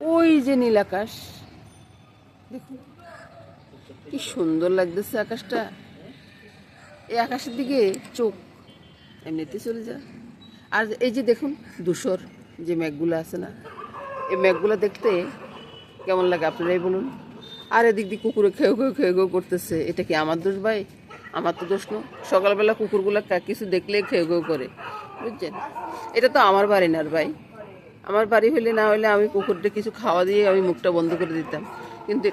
ওই যে নীল আকাশ, দেখুন কি সুন্দর লাগতেছে আকাশটা। এই আকাশের দিকে চোখ এমনিতে চলে যায়। আর এই যে দেখুন ধূসর যে মেঘগুলো আছে না, এই মেঘগুলো দেখতে কেমন লাগে আপনারাই বলুন। আর এদিক দিয়ে কুকুরে খেয়ে করতেছে। এটা কি আমার দোষ ভাই? আমার তো দোষ না। সকালবেলা কুকুরগুলো কিছু দেখলে খেয়ে করে, বুঝছেন? এটা তো আমার বাড়ি না ভাই। আমার বাড়ি হলে না হলে আমি কুকুরটা কিছু খাওয়া দিয়ে আমি মুখটা বন্ধ করে দিতাম, কিন্তু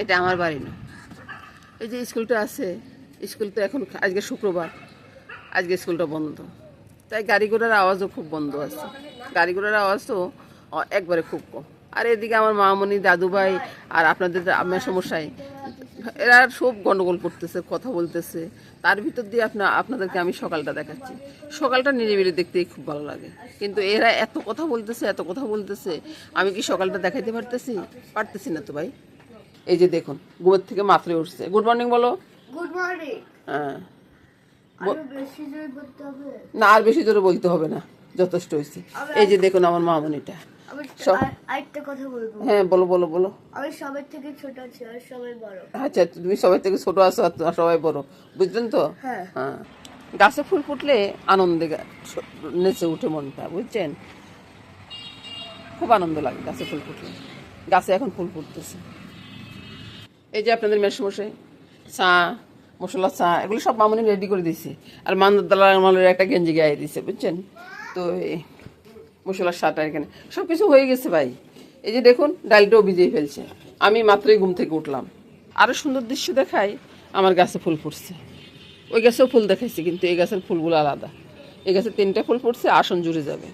এটা আমার বাড়ি না। এই যে স্কুলটা আছে, স্কুল তো এখন আজকে শুক্রবার, আজকে স্কুলটা বন্ধ, তাই গাড়ি ঘোড়ার আওয়াজও খুব বন্ধ আছে। গাড়ি ঘোড়ার আওয়াজও একবারে খুব কম। আর এদিকে আমার মামনি, দাদু ভাই আর আপনাদের আমার সমস্যায় এরা সব গন্ডগোল করতেছে, কথা বলতেছে। তার ভিতর দিয়ে আপনাদেরকে আমি সকালটা দেখাচ্ছি। সকালটা নিরিবিলি দেখতেই খুব ভালো লাগে, কিন্তু এরা এত কথা বলতেছে, আমি কি সকালটা দেখাইতে পারতেছি না তো ভাই। এই যে দেখুন ঘুমের থেকে মাত্রে উঠছে। গুড মর্নিং বলো। Good morning. হ্যাঁ, না আর বেশি জোরে বলতে হবে না, যথেষ্ট হয়েছে। এই যে দেখুন আমার মামনিটা। আরেকটা কথা বলবো। হ্যাঁ বলো। আমি সবার থেকে ছোট আছি আর সবাই বড়। আচ্ছা, তুমি সবাই থেকে ছোট আছো আর সবাই বড়, বুঝলেন তো? হ্যাঁ। গাছে ফুল ফুটলে আনন্দে নেচে উঠে মনটা, বুঝছেন? খুব আনন্দ লাগে গাছে ফুল ফুটলে। গাছে এখন ফুল ফুটতেছে। এই যে আপনাদের মেসমশাই চা, মশলা চা এগুলো সব মামনি রেডি করে দিয়েছে। আর মান্দার একটা গেঞ্জি গায়ে দিছে, বুঝছেন তো? এই মশলার চাটা এখানে সব কিছু হয়ে গেছে ভাই। এই যে দেখুন ডালটাও ভিজিয়ে ফেলছে। আমি মাত্রই ঘুম থেকে উঠলাম। আরও সুন্দর দৃশ্য দেখাই, আমার গাছে ফুল ফুটছে। ওই গাছেও ফুল দেখাইছি, কিন্তু এই গাছের ফুলগুলো আলাদা। এই গাছে 3টা ফুল ফুটছে, আসন জুড়ে যাবে।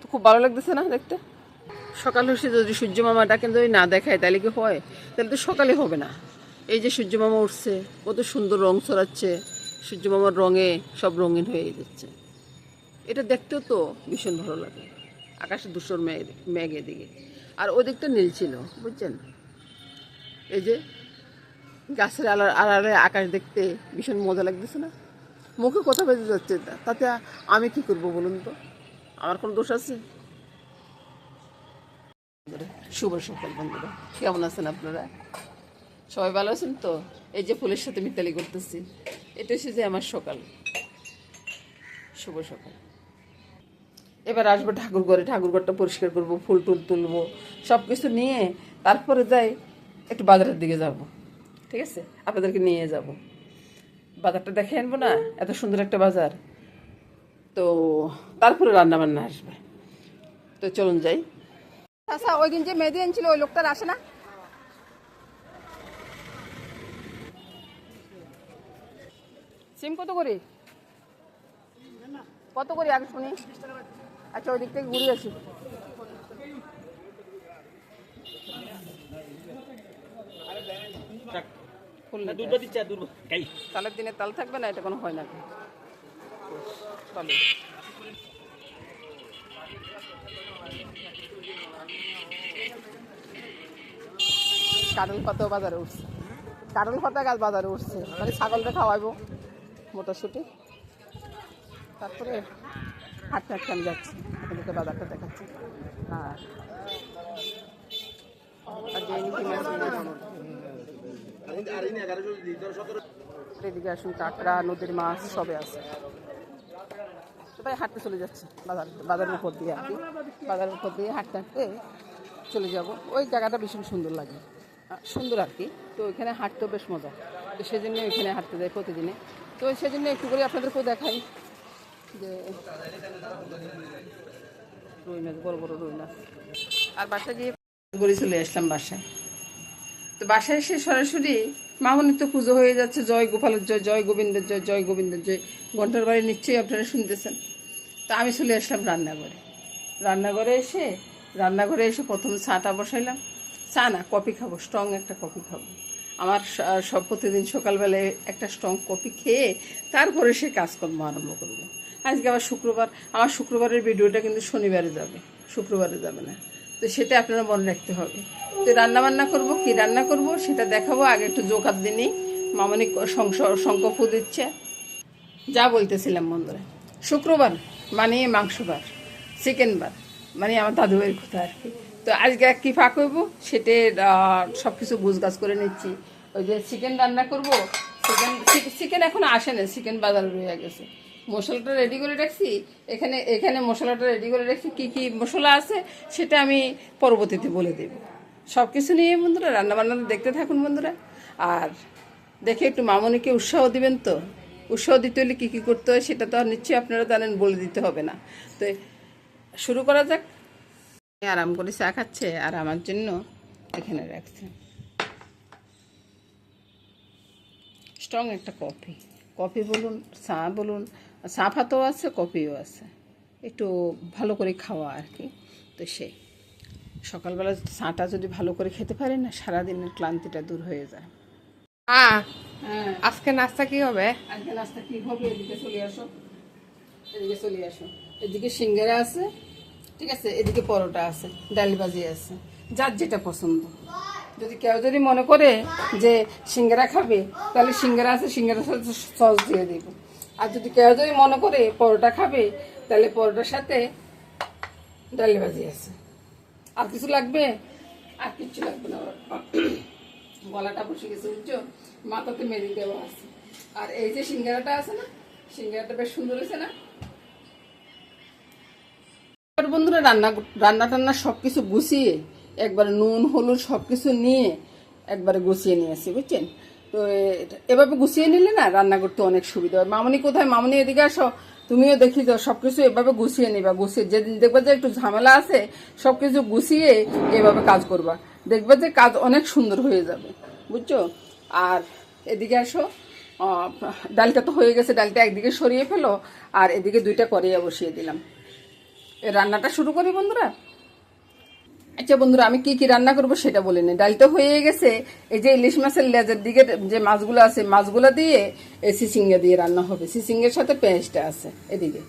তো খুব ভালো লাগতেছে না দেখতে? সকাল হচ্ছে যদি সূর্য মামাটাকে যদি না দেখায় তাহলে কি হয়? তাহলে তো সকালে হবে না। এই যে সূর্য মামা উঠছে, কত সুন্দর রং ছড়াচ্ছে, সূর্য মামার রঙে সব রঙিন হয়ে যাচ্ছে। এটা দেখতেও তো ভীষণ ভালো লাগে। আকাশে ধূসর মেঘ এদিকে, আর ওই দিকটা নীল ছিল, বুঝছেন? এই যে গাছের আড়ালে আকাশ দেখতে ভীষণ মজা লাগতেছে না? মুখে কথা বেজে যাচ্ছে, তাতে আমি কি করব বলুন তো? আমার কোনো দোষ আছে? শুভ সকাল বন্ধুরা, কেমন আছেন আপনারা? সবাই ভালো আছেন তো? এই যে ফুলের সাথে মিতালি করতেছি, এটা হচ্ছে যে আমার সকাল। শুভ সকাল। এবার আসবো ঠাকুরঘরটা পরিষ্কার করবো, ফুল টুল তুলবো, সব কিছু নিয়ে তারপরে যাই একটু বাজারের দিকে যাব। ঠিক আছে, আপনাদেরকে নিয়ে যাব। বাজারটা দেখে আনবো না, এত সুন্দর একটা বাজার। তো তারপরে রান্না বান্না আসবে। তো চলুন যাই। আচ্ছা, ওই দিন যে মেহেদি আনছিল ওই লোকটার আসে না? সিম কত করে আগে শুনি। আচ্ছা, ওই দিক থেকে ঘুরে আসি। তালের দিনে তাল থাকবে না, এটা কোনো হয় না। কাঁঠাল পাতাও বাজারে উঠছে, কাঁঠাল পাতা গাছ বাজারে উঠছে, মানে ছাগলটা খাওয়াইবো মোটাসুটি। তারপরে হাঁটতে আমি যাচ্ছি, আপনাদেরকে বাজারটা দেখাচ্ছি। আর এদিকে আসুন, কাঁকড়া, নদীর মাছ সবে আছে। তাই হাঁটতে চলে যাচ্ছে বাজারের উপর দিয়ে আর কি। বাজারের উপর দিয়ে হাঁটতে চলে যাব। ওই জায়গাটা ভীষণ সুন্দর লাগে, সুন্দর আর কি। তো ওইখানে হাঁটতেও বেশ মজা, তো সেজন্য ওইখানে হাঁটতে যাই প্রতিদিনে। তো সেজন্য একটু করে আপনাদেরকেও দেখাই যে রুই মাছ, বড় রুই মাছ। আর বাসায় গিয়ে করে চলে আসলাম বাসায়। তো বাসায় এসে সরাসরি মামনির তো পুজো হয়ে যাচ্ছে। জয় গোপালের জয়, জয় গোবিন্দের জয়, জয় গোবিন্দের জয় ঘন্টার বাড়ি নিশ্চয়ই আপনারা শুনতেছেন। তো আমি চলে আসলাম রান্নাঘরে এসে প্রথম চাটা বসাইলাম। চা না, কফি খাবো, স্ট্রং একটা কফি খাবো। আমার সব প্রতিদিন সকালবেলায় একটা স্ট্রং কফি খেয়ে তারপরে সে কাজকর্ম আরম্ভ করবো। আজকে আবার শুক্রবার, আমার শুক্রবারের ভিডিওটা কিন্তু শনিবারে যাবে, শুক্রবারে যাবে না। তো সেটা আপনারা মনে রাখতে হবে। তো রান্না করবো, কি রান্না করব সেটা দেখাবো। আগে একটু জোকাত দিনই, মামনি শঙ্খ ফু দিচ্ছে। যা বলতেছিলাম বন্ধুরা, শুক্রবার মানে মাংসবার, চিকেন বার, মানে আমার দাদুভাইয়ের কথা আর কি। তো আজকে কি ফাঁক হইব সেটা সব কিছু গুছগাছ করে নিচ্ছি। ওই যে চিকেন রান্না করব, চিকেন এখন আসে না, চিকেন বাজারে রয়ে গেছে। মশলাটা রেডি করে রাখছি, এখানে মশলাটা রেডি করে রাখছি। কি কি মশলা আছে সেটা আমি পরবর্তীতে বলে দেব। সব কিছু নিয়ে বন্ধুরা রান্নাবান্নাটা দেখতে থাকুন বন্ধুরা। আর দেখে একটু মামনিকে উৎসাহ দিবেন। তো উৎসাহ দিতে হলে কী কী করতে হয় সেটা তো আর নিশ্চয়ই আপনারা জানেন, বলে দিতে হবে না। তো শুরু করা যাক। আরাম করে চা খাচ্ছে আর আমার জন্য এখানে রাখছে স্ট্রং একটা কফি। কফি বলুন, চা বলুন, চা পাতাও আছে, কফিও আছে, একটু ভালো করে খাওয়া আর কি। তো সেই সকালবেলা চাটা যদি ভালো করে খেতে পারে না, সারাদিনের ক্লান্তিটা দূর হয়ে যায়। হ্যাঁ, হ্যাঁ, আজকে নাস্তা কি হবে? আজকে নাস্তা কি হবে? এদিকে চলে আসো, এদিকে চলে আসো। এদিকে সিঙ্গারা আছে, ঠিক আছে, এদিকে পরোটা আছে, ডাল ভাজি আছে, যার যেটা পছন্দ। যদি মনে করে যে সিঙ্গারা খাবে তাহলে সিঙ্গারা আছে, সিঙ্গারার সাথে সস দিয়ে দেব। আর যদি মনে করে পরোটা খাবে তাহলে পরোটার সাথে ডাল ভাজি আছে। আর কিছু লাগবে? আর কিচ্ছু লাগবে না। গলাটা বসে গেছে বুঝছো, মাথাতে মেরি দেওয়া আছে। আর এই যে সিঙ্গারাটা আছে না, সিঙ্গারাটা বেশ সুন্দর হয়েছে না বন্ধুরা। রান্না টান্না সবকিছু গুছিয়ে একবারে নুন হলুদ সবকিছু নিয়ে একবারে গুছিয়ে নিয়ে আসি, বুঝছেন? তো এভাবে গুছিয়ে নিলে না রান্না করতে অনেক সুবিধা হয়। মামনি কোথায়? মামনি এদিকে আসো, তুমিও দেখি তো সবকিছু এভাবে গুছিয়ে নিবা। গুছিয়ে যেদিন দেখবা যে একটু ঝামেলা আছে, সবকিছু গুছিয়ে এভাবে কাজ করবা, দেখবা যে কাজ অনেক সুন্দর হয়ে যাবে, বুঝছো? আর এদিকে আসো, ডালটা তো হয়ে গেছে, ডালটা একদিকে সরিয়ে ফেলো। আর এদিকে 2টা কড়াইয়া বসিয়ে দিলাম। রান্নাটা শুরু করি বন্ধুরা। আচ্ছা বন্ধুরা, আমি কি কি রান্না করব সেটা বলে নিই। ডালটা হয়ে গেছে। এই যে ইলিশ মাছের লেজের দিকে যে মাছগুলো আছে, মাছগুলো দিয়ে এই সিসিঙ্গা দিয়ে রান্না হবে। সিসিঙ্গের সাথে পেঁয়াজটা আছে এদিকে।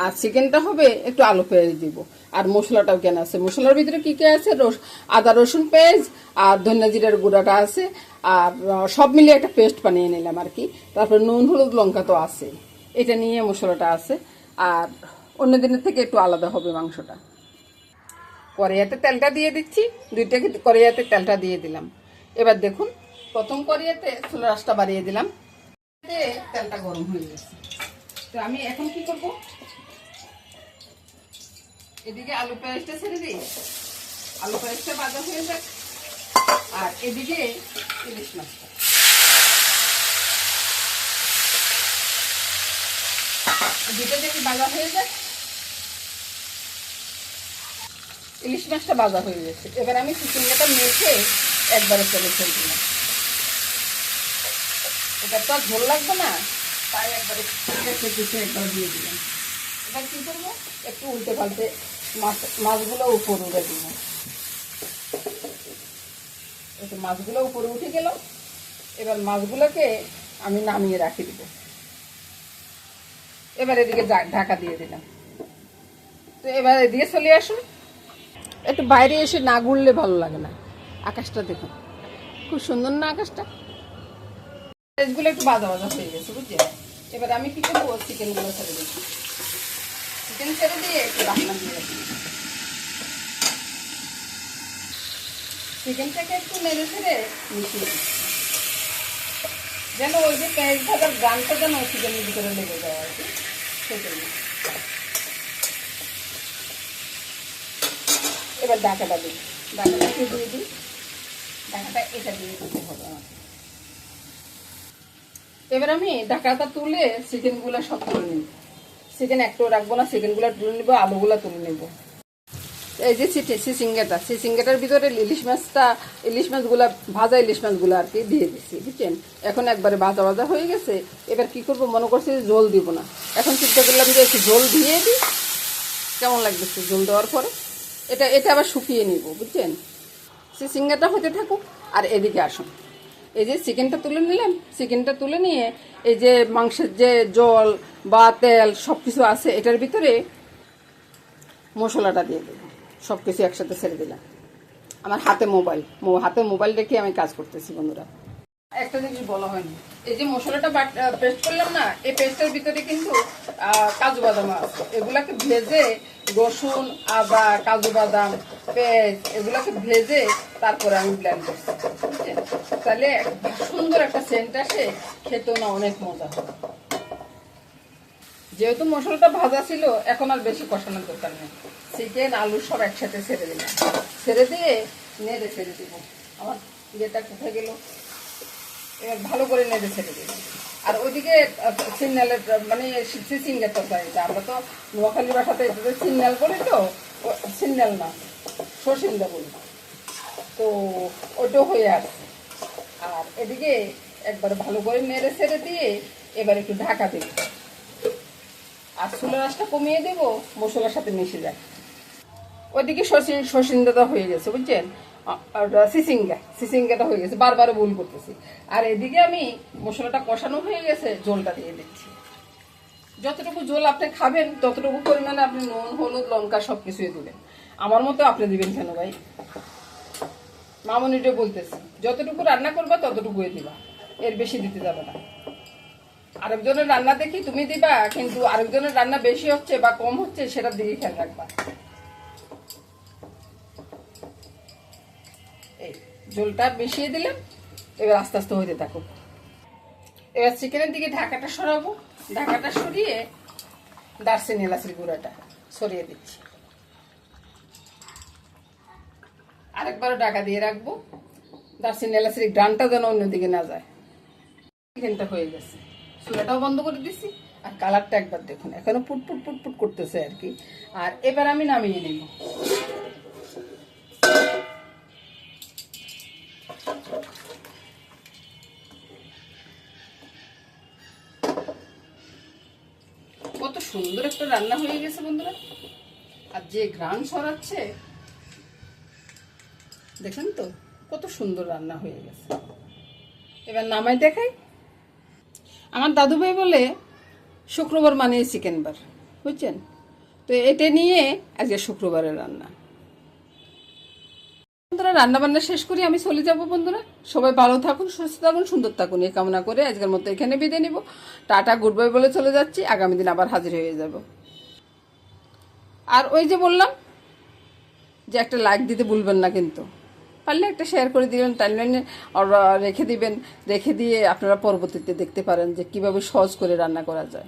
আর চিকেনটা হবে একটু আলু পেঁয়াজ দিব। আর মশলাটাও কেন আছে, মশলার ভিতরে কি কি আছে, আদা রসুন পেঁয়াজ আর ধনিয়া জিরার গুঁড়াটা আছে। আর সব মিলিয়ে একটা পেস্ট বানিয়ে নিলাম আর কি। তারপর নুন হলুদ লঙ্কা তো আছে, এটা নিয়ে মশলাটা আছে। আর অন্য দিনের থেকে একটু আলাদা হবে মাংসটা। কড়াইয়াতে তেলটা দিয়ে দিচ্ছি, 2টা কড়াইয়াতে তেলটা দিয়ে দিলাম। এবার দেখুন, প্রথম কড়াইয়াতে চুলার আঁচটা বাড়িয়ে দিলাম, তেলটা গরম হয়ে গেছে। তো আমি এখন কি করব, এদিকে আলু পেঁয়াজটা ছেড়ে দিই, আলু পেঁয়াজটা ভাজা হয়ে যাক। আর এদিকে ইলিশ মাছটা, দুটো যদি ভাজা হয়ে যায়। ইলিশ মাছটা ভাজা হয়ে গেছে। এবার আমি চিকেনটা মেখে একবারে তেলে ছেড়ে দিলাম। এটা তো আর ঝোল লাগবে না, তাই একবারে একবার দিয়ে দিলাম। এবার কি করবো, একটু উল্টে পাল্টে মাছগুলো উপরে উঠে দিব। একটু মাছগুলো উপরে উঠে গেল। এবার মাছগুলোকে আমি নামিয়ে রাখি দিব। এবার এদিকে ঢাকা দিয়ে দিলাম। তো এবার এদিকে চলে আসুন। একটু বাইরে এসে না ঘুরলে ভালো লাগে না। আকাশটা দেখুন, খুব সুন্দর না আকাশটা? পেঁয়াজগুলো একটু ভাজা ভাজা হয়ে গেছে, বুঝলি? এবার আমি কি করবো, চিকেনগুলো ছেড়ে দিচ্ছি। চিকেন ছেড়ে দিয়ে একটু রান্না দিয়ে রাখি। চিকেনটাকে একটু নেড়ে ছেড়ে মিশিয়ে দিচ্ছি, যেন ওই যে পেঁয়াজ ভাজার গানটা যেন চিকেনের ভিতরে লেগে যায় আর কি, সেটাই। এবার ঢাকাটা দিই, ঢাকাটাকে দিয়ে দিই। ঢাকাটা এটা দিয়ে দিতে হবে আমাকে। এবার আমি ঢাকাটা তুলে চিকেনগুলো সব তুলে নিব। চিকেন একটাও রাখবো না, চিকেনগুলো তুলে নিব, আলুগুলো তুলে নেব। এই যে সিসিঙ্গাটার ভিতরে ইলিশ মাছগুলা ভাজা ইলিশ মাছগুলো আর কি দিয়ে দিচ্ছি, বুঝছেন? এখন একবারে ভাজা ভাজা হয়ে গেছে। এবার কি করব, মনে করছি জল দিব না। এখন চিন্তা করলাম যে একটু জল দিয়ে দিই, কেমন লাগতেছে জল দেওয়ার পরে। এটা আবার শুকিয়ে নিব, বুঝছেন? সিসিঙ্গাটা হতে থাকুক। আর এদিকে আসুন, এই যে চিকেনটা তুলে নিলাম। চিকেনটা তুলে নিয়ে এই যে মাংসের যে জল বা তেল সব কিছু আছে, এটার ভিতরে মশলাটা দিয়ে দেবো। সব কিছু একসাথে ছেড়ে দিলাম। আমার হাতে মোবাইল রেখে আমি কাজ করতেছি বন্ধুরা। একটা জিনিস বলা হয়নি, এই যে মশলাটা পেস্ট করলাম না, এই পেস্টের ভিতরে কিন্তু কাজু বাদাম আছে। এগুলাকে ভেজে রসুন আদা কাজু বাদাম পেঁয়াজ এগুলোকে ভেজে তারপরে আমি ব্লেন্ড করছি, বুঝছেন? তাহলে সুন্দর একটা সেন্ট আসে, খেতেও না অনেক মজা হবে। যেহেতু মশলাটা ভাজা ছিল, এখন আর বেশি কষানোর দরকার নেই। চিকেন আলু সব একসাথে ছেড়ে দিলাম, ছেড়ে দিয়ে নেড়ে ছেড়ে দিব। আমার যেটা কোথায় গেল, এবার ভালো করে নেড়ে ছেড়ে দিলাম। আর ওইদিকে সিগন্যালের মানে সিঙ্গের তরকারি, আমরা তো নোয়াখালী বাসাতে এটাতে সিগন্যাল বলি, তো সিগন্যাল না সরসিন্দা বলি, তো ওটাও হয়ে আসছে। আর এদিকে একবার ভালো করে নেড়ে ছেড়ে দিয়ে এবার একটু ঢাকা দেব, আর চুলার আঁচটা কমিয়ে দেব, মশলার সাথে মিশে যায়। ওইদিকে সরসিন্দাটা হয়ে গেছে, বুঝছেন? আর সিসিঙ্গাটা হয়ে গেছে, বারবার ভুল করতেছি। আর এদিকে আমি মশলাটা কষানো হয়ে গেছে, জলটা দিয়ে দিচ্ছি। যতটুকু জল আপনি খাবেন ততটুকু পরিমাণে আপনি নুন হলুদ লঙ্কা সব কিছুই দিবেন। আমার মতো আপনি দিবেন কেন ভাই? মামনিটা বলতেছি, যতটুকু রান্না করবা ততটুকুই দিবা, এর বেশি দিতে যাবে না। আরেকজনের রান্না দেখি তুমি দিবা, কিন্তু আরেকজনের রান্না বেশি হচ্ছে বা কম হচ্ছে সেটার দিকে খেয়াল রাখবা। এই জলটা মিশিয়ে দিলাম, এবার আস্তে আস্তে হইতে থাকুক। এবার চিকেনের দিকে ঢাকাটা সরাবো, ঢাকাটা সরিয়ে দারচিনি এলাচির গুঁড়াটা সরিয়ে দিচ্ছি। আরেকবারও ঢাকা দিয়ে রাখবো, দারচিনি এলাচির গ্রানটা যেন অন্যদিকে না যায়। চিকেনটা হয়ে গেছে, চুলাটাও বন্ধ করে দিছি। আর কালারটা একবার দেখুন, এখনো পুটপুট পুটপুট করতেছে আর কি। আর এবার আমি নামিয়ে নিব। কত সুন্দর একটা রান্না হয়ে গেছে বন্ধুরা, আর যে ঘ্রাণ ছড়াচ্ছে দেখেন তো, কত সুন্দর রান্না হয়ে গেছে। এবার নামাই দেখাই। আমার দাদু ভাই বলে শুক্রবার মানে চিকেন বার, বুঝছেন? তো এটা নিয়ে আজকে শুক্রবারের রান্না। বন্ধুরা রান্না বান্না শেষ করি, আমি চলে যাব। বন্ধুরা সবাই ভালো থাকুন, সুস্থ থাকুন, সুন্দর থাকুন, এই কামনা করে আজকের মতো এখানে বিদায় নিব। টাটা গুড বাই বলে চলে যাচ্ছি, আগামী দিন আবার হাজির হয়ে যাব। আর ওই যে বললাম যে একটা লাইক দিতে ভুলবেন না, কিন্তু পারলে একটা শেয়ার করে দিবেন, টাইমলাইনে রেখে দিবেন, রেখে দিয়ে আপনারা পরবর্তীতে দেখতে পারেন যে কীভাবে সহজ করে রান্না করা যায়।